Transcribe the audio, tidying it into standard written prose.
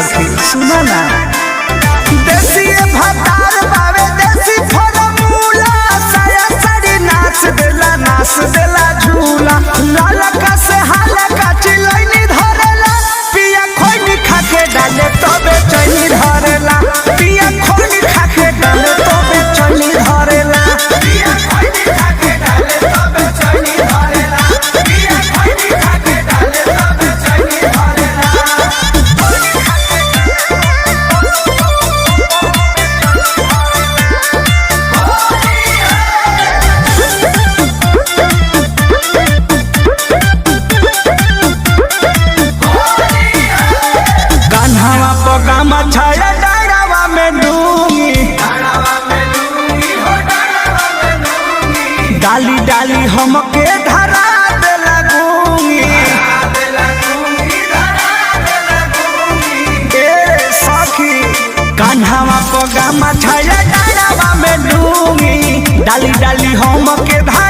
सखी सुना ना देसी भतार बावे देसी फॉर्मूला साया साड़ी नाच देला झूला लालका से हालका चिलैनी धरेला पिया खोनी खाके डाले तबे चैनी धरेला पिया खोनी खाके डाले तबे चैनी धरेला पिया खोनी खाके डाले तबे चैनी धरेला पिया खोनी खाके डाले तबे चैनी धरेला कान्हावा पगामा छाया डारावा में डूंगी डाली डाली हमके धरा दे लगूंगी ए सखी कान्हावा पगामा छाया डारावा में डूंगी डाली डाली हमके धरा